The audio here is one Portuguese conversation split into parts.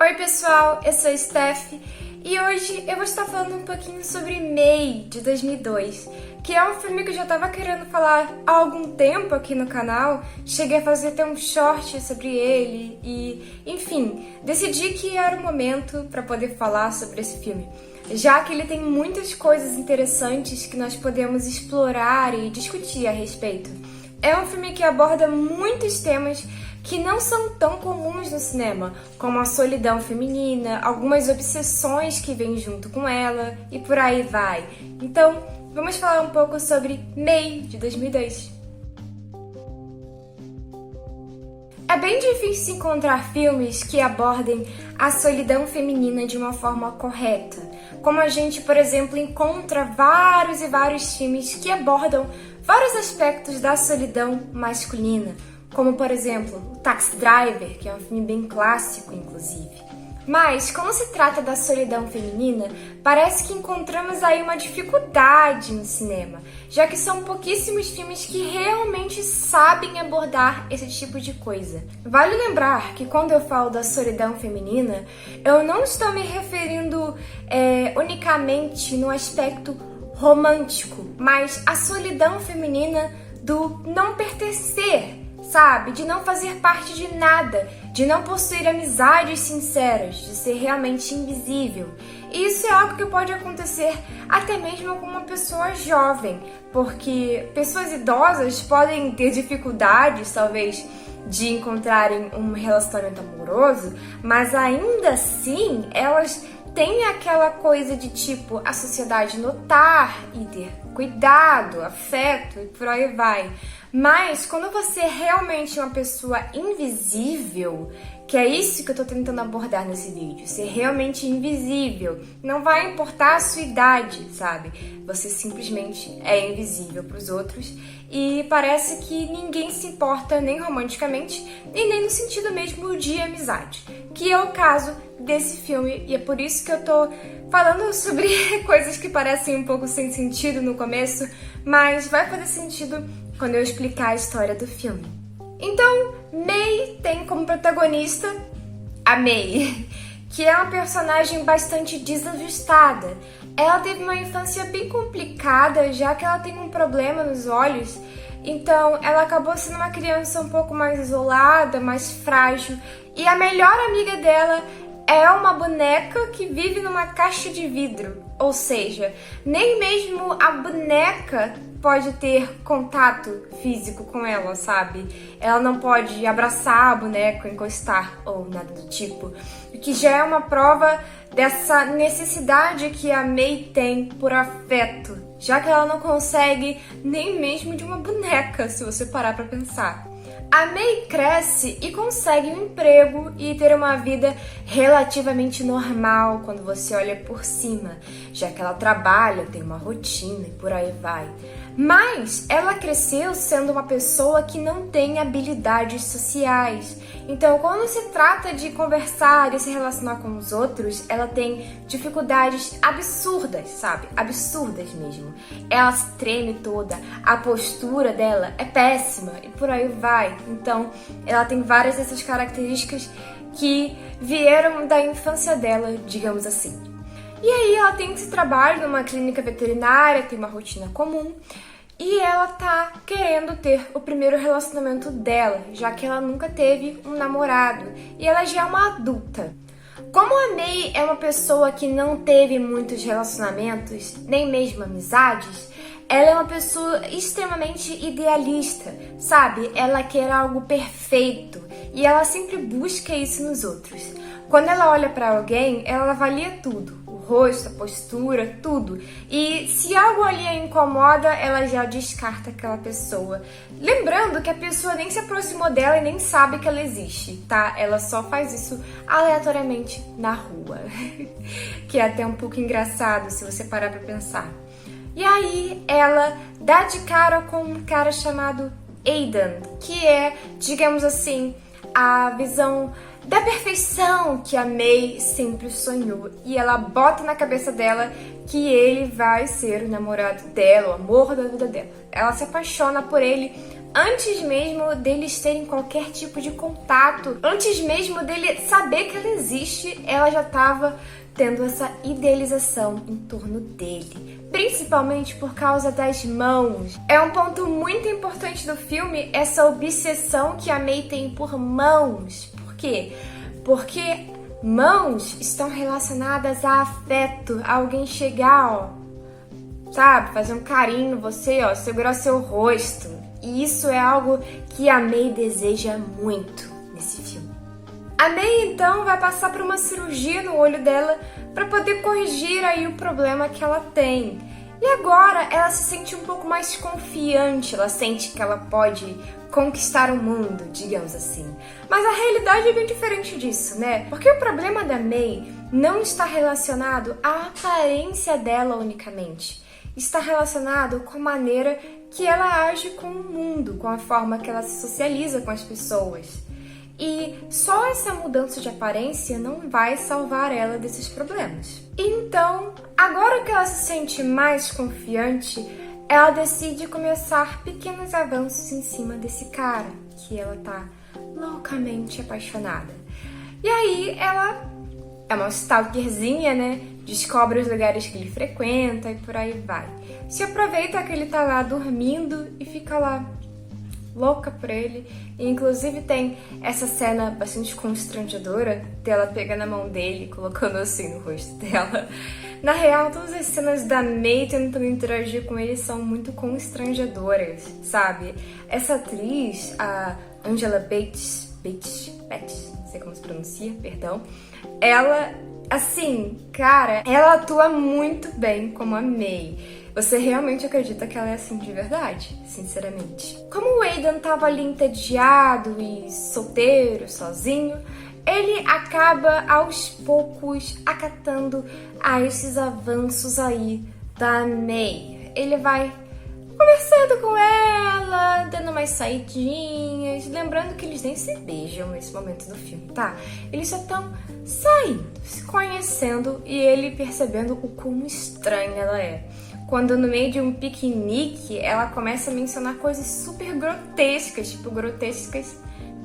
Oi pessoal, eu sou a Steph e hoje eu vou estar falando um pouquinho sobre May, de 2002, que é um filme que eu já estava querendo falar há algum tempo aqui no canal. Cheguei a fazer até um short sobre ele e, enfim, decidi que era o momento para poder falar sobre esse filme, já que ele tem muitas coisas interessantes que nós podemos explorar e discutir a respeito. É um filme que aborda muitos temas que não são tão comuns no cinema, como a solidão feminina, algumas obsessões que vêm junto com ela e por aí vai. Então, vamos falar um pouco sobre May, de 2002. É bem difícil encontrar filmes que abordem a solidão feminina de uma forma correta, como a gente, por exemplo, encontra vários e vários filmes que abordam vários aspectos da solidão masculina, como, por exemplo, o Taxi Driver, que é um filme bem clássico, inclusive. Mas, quando se trata da solidão feminina, parece que encontramos aí uma dificuldade no cinema, já que são pouquíssimos filmes que realmente sabem abordar esse tipo de coisa. Vale lembrar que quando eu falo da solidão feminina, eu não estou me referindo unicamente no aspecto romântico, mas a solidão feminina do não pertencer, sabe? De não fazer parte de nada, de não possuir amizades sinceras, de ser realmente invisível. E isso é algo que pode acontecer até mesmo com uma pessoa jovem, porque pessoas idosas podem ter dificuldades, talvez, de encontrarem um relacionamento amoroso, mas ainda assim elas têm aquela coisa de tipo a sociedade notar e ter cuidado, afeto e por aí vai. Mas quando você é realmente uma pessoa invisível, que é isso que eu tô tentando abordar nesse vídeo, ser realmente invisível, não vai importar a sua idade, sabe? Você simplesmente é invisível pros outros e parece que ninguém se importa nem romanticamente e nem no sentido mesmo de amizade, que é o caso desse filme, e é por isso que eu tô falando sobre coisas que parecem um pouco sem sentido no começo, mas vai fazer sentido quando eu explicar a história do filme. Então, May tem como protagonista a May, que é uma personagem bastante desajustada. Ela teve uma infância bem complicada, já que ela tem um problema nos olhos, então ela acabou sendo uma criança um pouco mais isolada, mais frágil, e a melhor amiga dela é uma boneca que vive numa caixa de vidro, ou seja, nem mesmo a boneca pode ter contato físico com ela, sabe? Ela não pode abraçar a boneca, encostar ou nada do tipo, o que já é uma prova dessa necessidade que a May tem por afeto, já que ela não consegue nem mesmo de uma boneca, se você parar pra pensar. A May cresce e consegue um emprego e ter uma vida relativamente normal quando você olha por cima, já que ela trabalha, tem uma rotina e por aí vai. Mas ela cresceu sendo uma pessoa que não tem habilidades sociais. Então, quando se trata de conversar e se relacionar com os outros, ela tem dificuldades absurdas, sabe? Absurdas mesmo. Ela se treme toda, a postura dela é péssima e por aí vai. Então, ela tem várias dessas características que vieram da infância dela, digamos assim. E aí ela tem esse trabalho numa clínica veterinária, tem uma rotina comum, e ela tá querendo ter o primeiro relacionamento dela, já que ela nunca teve um namorado, e ela já é uma adulta. Como a May é uma pessoa que não teve muitos relacionamentos, nem mesmo amizades, ela é uma pessoa extremamente idealista, sabe? Ela quer algo perfeito e ela sempre busca isso nos outros. Quando ela olha para alguém, ela avalia tudo, o rosto, a postura, tudo. E se algo ali a incomoda, ela já descarta aquela pessoa. Lembrando que a pessoa nem se aproximou dela e nem sabe que ela existe, tá? Ela só faz isso aleatoriamente na rua. Que é até um pouco engraçado se você parar pra pensar. E aí ela dá de cara com um cara chamado Aidan, que é, digamos assim, a visão da perfeição que a May sempre sonhou. E ela bota na cabeça dela que ele vai ser o namorado dela, o amor da vida dela. Ela se apaixona por ele Antes mesmo deles terem qualquer tipo de contato, antes mesmo dele saber que ela existe, ela já estava tendo essa idealização em torno dele. Principalmente por causa das mãos. É um ponto muito importante do filme, essa obsessão que a May tem por mãos. Por quê? Porque mãos estão relacionadas a afeto, a alguém chegar, ó, sabe, fazer um carinho em você, ó, segurar seu rosto. E isso é algo que a May deseja muito nesse filme. A May, então, vai passar por uma cirurgia no olho dela para poder corrigir aí o problema que ela tem. E agora ela se sente um pouco mais confiante, ela sente que ela pode conquistar o mundo, digamos assim. Mas a realidade é bem diferente disso, né? Porque o problema da May não está relacionado à aparência dela unicamente. Está relacionado com a maneira que ela age com o mundo, com a forma que ela se socializa com as pessoas. E só essa mudança de aparência não vai salvar ela desses problemas. Então, agora que ela se sente mais confiante, ela decide começar pequenos avanços em cima desse cara, que ela tá loucamente apaixonada. E aí ela é uma stalkerzinha, né? Descobre os lugares que ele frequenta e por aí vai. Se aproveita que ele tá lá dormindo e fica lá louca por ele. E, inclusive tem essa cena bastante constrangedora dela pegando a mão dele e colocando assim no rosto dela. Na real, todas as cenas da May tentando interagir com ele são muito constrangedoras, sabe? Essa atriz, a Angela Bates, não sei como se pronuncia, perdão. Ela, assim, cara, ela atua muito bem como a May. Você realmente acredita que ela é assim de verdade? Sinceramente. Como o Aidan tava ali entediado e solteiro, sozinho, ele acaba aos poucos acatando a esses avanços aí da May. Ele vai conversando com ela, dando umas saidinhas, lembrando que eles nem se beijam nesse momento do filme, tá? Eles só estão saindo, se conhecendo e ele percebendo o quão estranha ela é. Quando no meio de um piquenique, ela começa a mencionar coisas super grotescas, tipo grotescas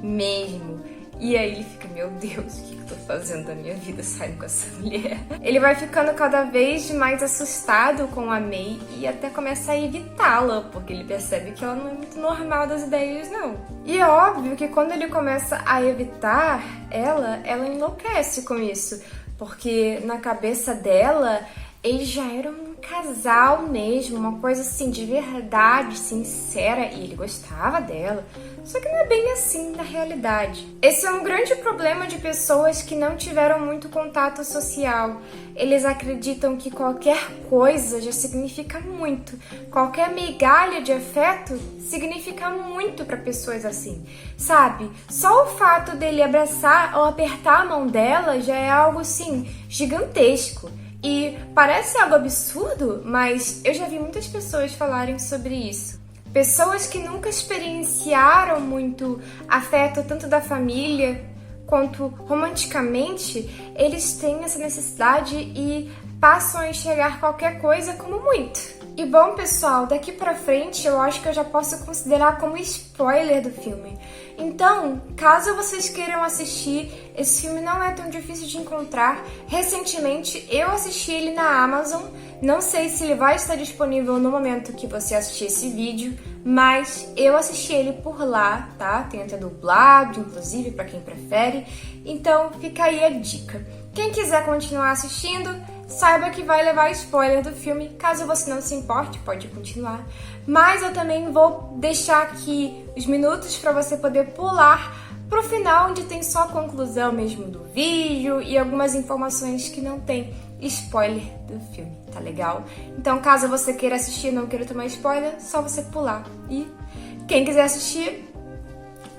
mesmo. E aí ele fica, meu Deus, o que eu tô fazendo da minha vida saindo com essa mulher? Ele vai ficando cada vez mais assustado com a May e até começa a evitá-la, porque ele percebe que ela não é muito normal das ideias, não. E é óbvio que quando ele começa a evitar ela enlouquece com isso, porque na cabeça dela, eles já eram um casal mesmo, uma coisa assim de verdade, sincera, e ele gostava dela. Só que não é bem assim na realidade. Esse é um grande problema de pessoas que não tiveram muito contato social. Eles acreditam que qualquer coisa já significa muito. Qualquer migalha de afeto significa muito para pessoas assim, sabe? Só o fato dele abraçar ou apertar a mão dela já é algo assim gigantesco. E parece algo absurdo, mas eu já vi muitas pessoas falarem sobre isso. Pessoas que nunca experienciaram muito afeto, tanto da família quanto romanticamente, eles têm essa necessidade e passam a enxergar qualquer coisa como muito. E bom, pessoal, daqui pra frente eu acho que eu já posso considerar como spoiler do filme. Então, caso vocês queiram assistir, esse filme não é tão difícil de encontrar. Recentemente eu assisti ele na Amazon. Não sei se ele vai estar disponível no momento que você assistir esse vídeo, mas eu assisti ele por lá, tá? Tem até dublado, inclusive, pra quem prefere. Então, fica aí a dica. Quem quiser continuar assistindo, saiba que vai levar spoiler do filme. Caso você não se importe, pode continuar. Mas eu também vou deixar aqui os minutos para você poder pular pro final, onde tem só a conclusão mesmo do vídeo e algumas informações que não tem spoiler do filme, tá legal? Então, caso você queira assistir e não queira tomar spoiler, só você pular. E quem quiser assistir,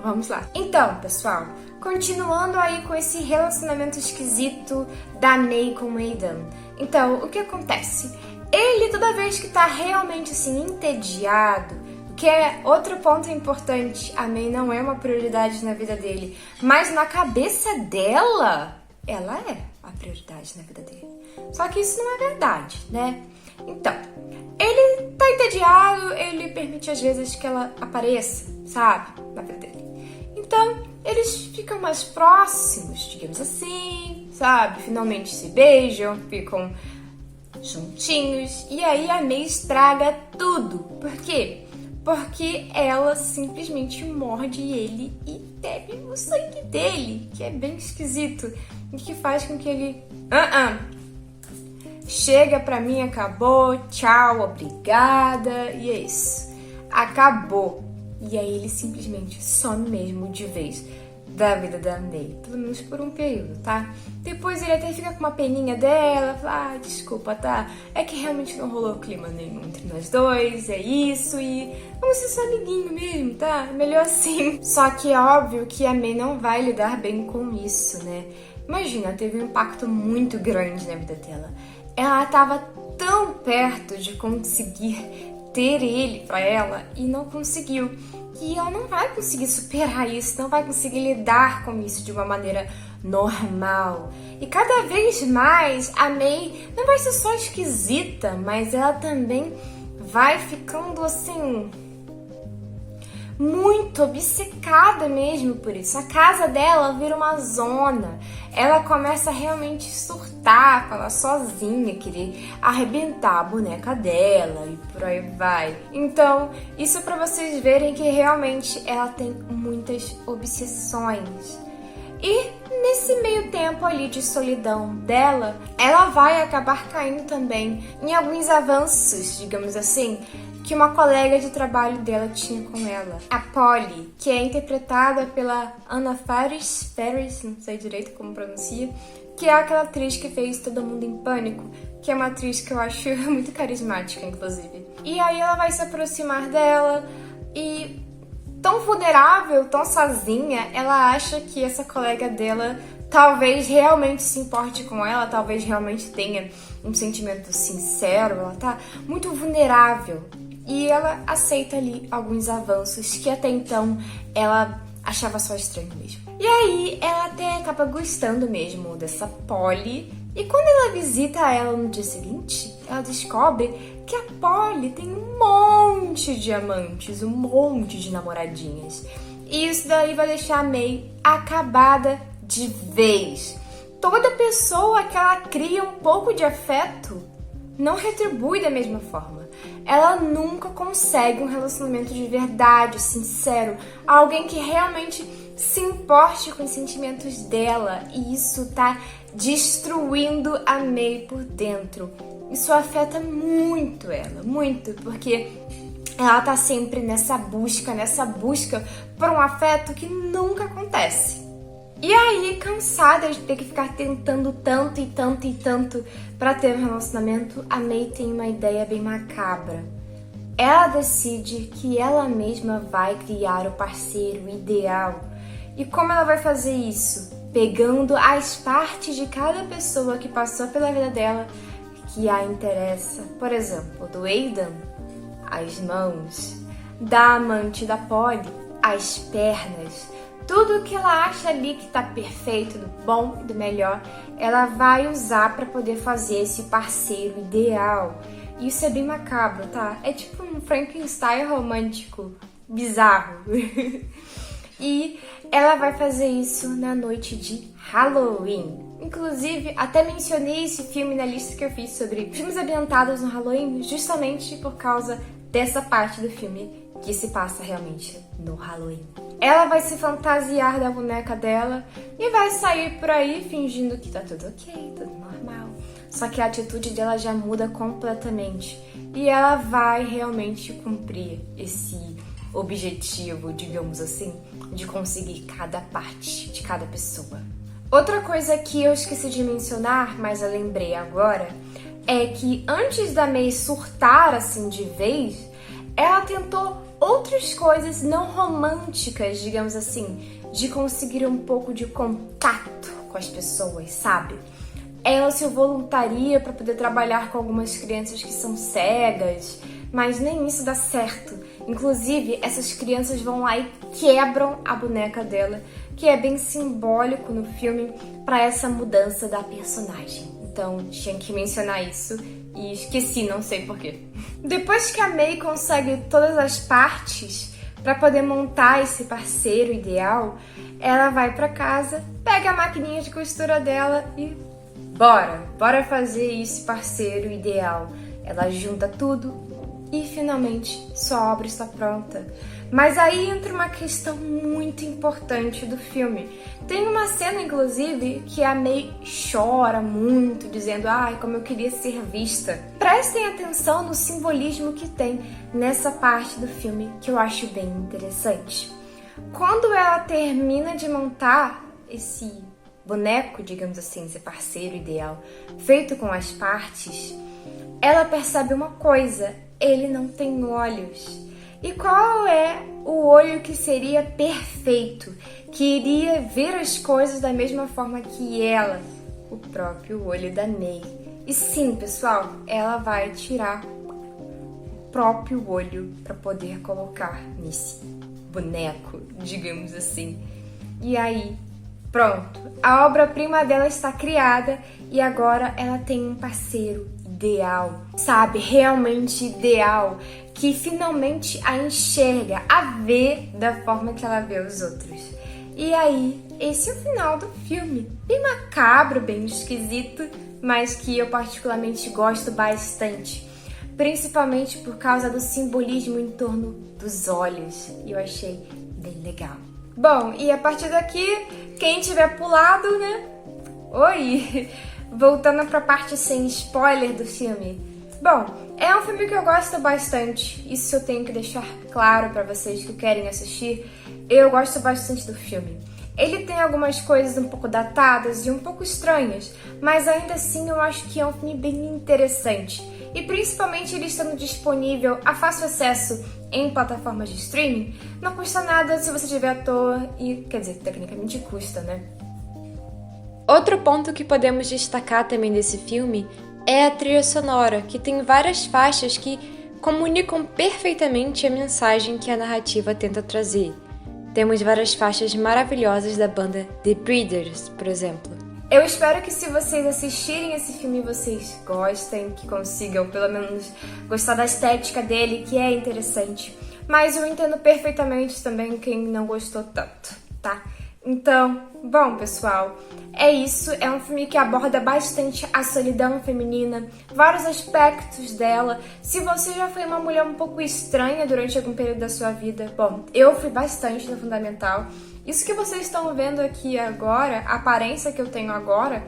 vamos lá. Então, pessoal, continuando aí com esse relacionamento esquisito da May com o Aidan. Então, o que acontece? Ele, toda vez que tá realmente assim, entediado, que é outro ponto importante, a May não é uma prioridade na vida dele, mas na cabeça dela, ela é a prioridade na vida dele. Só que isso não é verdade, né? Então, ele tá entediado, ele permite às vezes que ela apareça, sabe, na vida dele. Então, eles ficam mais próximos, digamos assim, sabe? Finalmente se beijam, ficam juntinhos. E aí a May estraga tudo. Por quê? Porque ela simplesmente morde ele e bebe o sangue dele, que é bem esquisito. E que faz com que ele... Chega pra mim, acabou, tchau, obrigada, e é isso. Acabou. E aí ele simplesmente some mesmo de vez da vida da May, pelo menos por um período, tá? Depois ele até fica com uma peninha dela, fala, desculpa, tá? É que realmente não rolou clima nenhum entre nós dois, é isso, e vamos ser só amiguinho mesmo, tá? Melhor assim. Só que é óbvio que a May não vai lidar bem com isso, né? Imagina, teve um impacto muito grande na vida dela. Ela tava tão perto de conseguir ter ele pra ela e não conseguiu. E ela não vai conseguir superar isso, não vai conseguir lidar com isso de uma maneira normal. E cada vez mais a May não vai ser só esquisita, mas ela também vai ficando assim... muito obcecada mesmo por isso. A casa dela vira uma zona. Ela começa a realmente surtar, falar sozinha, querer arrebentar a boneca dela e por aí vai. Então, isso é pra vocês verem que realmente ela tem muitas obsessões. E nesse meio tempo ali de solidão dela, ela vai acabar caindo também em alguns avanços, digamos assim, que uma colega de trabalho dela tinha com ela, a Polly, que é interpretada pela Anna Faris, não sei direito como pronuncia, que é aquela atriz que fez Todo Mundo em Pânico, que é uma atriz que eu acho muito carismática, inclusive. E aí ela vai se aproximar dela e, tão vulnerável, tão sozinha, ela acha que essa colega dela talvez realmente se importe com ela, talvez realmente tenha um sentimento sincero, ela tá muito vulnerável. E ela aceita ali alguns avanços que até então ela achava só estranho mesmo. E aí ela até acaba gostando mesmo dessa Polly. E quando ela visita ela no dia seguinte, ela descobre que a Polly tem um monte de amantes, um monte de namoradinhas. E isso daí vai deixar a May acabada de vez. Toda pessoa que ela cria um pouco de afeto não retribui da mesma forma. Ela nunca consegue um relacionamento de verdade, sincero, alguém que realmente se importe com os sentimentos dela, e isso tá destruindo a May por dentro. Isso afeta muito ela, muito, porque ela tá sempre nessa busca por um afeto que nunca acontece. E aí, cansada de ter que ficar tentando tanto e tanto e tanto pra ter um relacionamento, a May tem uma ideia bem macabra. Ela decide que ela mesma vai criar o parceiro ideal. E como ela vai fazer isso? Pegando as partes de cada pessoa que passou pela vida dela que a interessa. Por exemplo, do Aidan, as mãos, da amante da Polly, as pernas. Tudo que ela acha ali que tá perfeito, do bom e do melhor, ela vai usar para poder fazer esse parceiro ideal. E isso é bem macabro, tá? É tipo um Frankenstein romântico, bizarro. E ela vai fazer isso na noite de Halloween. Inclusive, até mencionei esse filme na lista que eu fiz sobre filmes ambientados no Halloween, justamente por causa dessa parte do filme que se passa realmente no Halloween. Ela vai se fantasiar da boneca dela e vai sair por aí fingindo que tá tudo ok, tudo normal. Só que a atitude dela já muda completamente e ela vai realmente cumprir esse objetivo, digamos assim, de conseguir cada parte de cada pessoa. Outra coisa que eu esqueci de mencionar, mas eu lembrei agora, é que antes da May surtar assim de vez, ela tentou outras coisas não românticas, digamos assim, de conseguir um pouco de contato com as pessoas, sabe? Ela se voluntaria para poder trabalhar com algumas crianças que são cegas, mas nem isso dá certo. Inclusive, essas crianças vão lá e quebram a boneca dela que é bem simbólico no filme para essa mudança da personagem. Então tinha que mencionar isso e esqueci, não sei porquê. Depois que a May consegue todas as partes para poder montar esse parceiro ideal, ela vai para casa, pega a maquininha de costura dela e bora fazer esse parceiro ideal. Ela junta tudo e finalmente sua obra está pronta. Mas aí entra uma questão muito importante do filme. Tem uma cena, inclusive, que a May chora muito, dizendo: ai, como eu queria ser vista. Prestem atenção no simbolismo que tem nessa parte do filme, que eu acho bem interessante. Quando ela termina de montar esse boneco, digamos assim, esse parceiro ideal, feito com as partes, ela percebe uma coisa: ele não tem olhos. E qual é o olho que seria perfeito, que iria ver as coisas da mesma forma que ela? O próprio olho da May. E sim, pessoal, ela vai tirar o próprio olho para poder colocar nesse boneco, digamos assim. E aí, pronto, a obra-prima dela está criada e agora ela tem um parceiro ideal, sabe? Realmente ideal, que finalmente a enxerga, a vê da forma que ela vê os outros. E aí, esse é o final do filme. Bem macabro, bem esquisito, mas que eu particularmente gosto bastante. Principalmente por causa do simbolismo em torno dos olhos. E eu achei bem legal. Bom, e a partir daqui, quem tiver pulado, né? Oi! Voltando pra parte sem spoiler do filme. Bom, é um filme que eu gosto bastante. Isso eu tenho que deixar claro pra vocês que querem assistir. Eu gosto bastante do filme. Ele tem algumas coisas um pouco datadas e um pouco estranhas, mas ainda assim eu acho que é um filme bem interessante. E principalmente ele estando disponível a fácil acesso em plataformas de streaming, não custa nada se você tiver à toa e, quer dizer, tecnicamente custa, né? Outro ponto que podemos destacar também desse filme é a trilha sonora, que tem várias faixas que comunicam perfeitamente a mensagem que a narrativa tenta trazer. Temos várias faixas maravilhosas da banda The Breeders, por exemplo. Eu espero que se vocês assistirem esse filme, vocês gostem, que consigam pelo menos gostar da estética dele, que é interessante. Mas eu entendo perfeitamente também quem não gostou tanto, tá? Então, bom, pessoal, é isso. É um filme que aborda bastante a solidão feminina, vários aspectos dela. Se você já foi uma mulher um pouco estranha durante algum período da sua vida, bom, eu fui bastante no Fundamental. Isso que vocês estão vendo aqui agora, a aparência que eu tenho agora,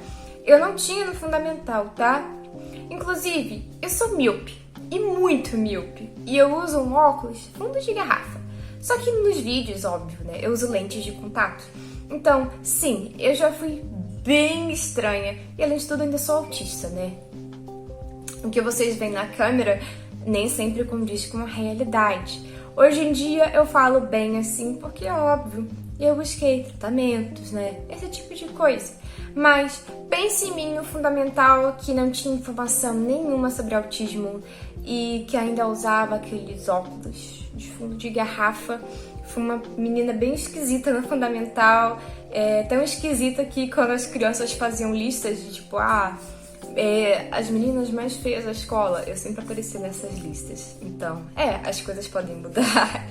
eu não tinha no Fundamental, tá? Inclusive, eu sou míope, e muito míope, e eu uso um óculos fundo de garrafa. Só que nos vídeos, óbvio, né, eu uso lentes de contato. Então, sim, eu já fui bem estranha, e além de tudo ainda sou autista, né? O que vocês veem na câmera nem sempre condiz com a realidade. Hoje em dia eu falo bem assim porque é óbvio, eu busquei tratamentos, né? Esse tipo de coisa. Mas pense em mim no Fundamental, que não tinha informação nenhuma sobre autismo e que ainda usava aqueles óculos de fundo de garrafa. Fui uma menina bem esquisita no Fundamental, tão esquisita que quando as crianças faziam listas de tipo, as meninas mais feias da escola, eu sempre apareci nessas listas. Então, as coisas podem mudar.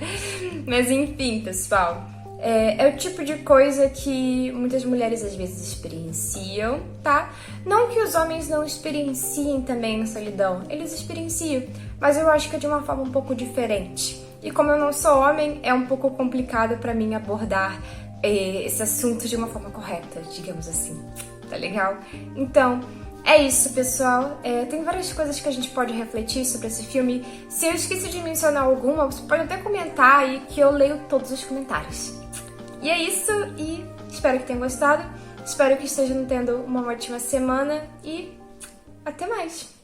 Mas enfim, pessoal, é o tipo de coisa que muitas mulheres às vezes experienciam, tá? Não que os homens não experienciem também a solidão, eles experienciam, mas eu acho que é de uma forma um pouco diferente. E como eu não sou homem, é um pouco complicado pra mim abordar esse assunto de uma forma correta, digamos assim, tá legal? Então, é isso, pessoal. Tem várias coisas que a gente pode refletir sobre esse filme. Se eu esqueci de mencionar alguma, você pode até comentar aí que eu leio todos os comentários. E é isso, e espero que tenham gostado. Espero que estejam tendo uma ótima semana e até mais!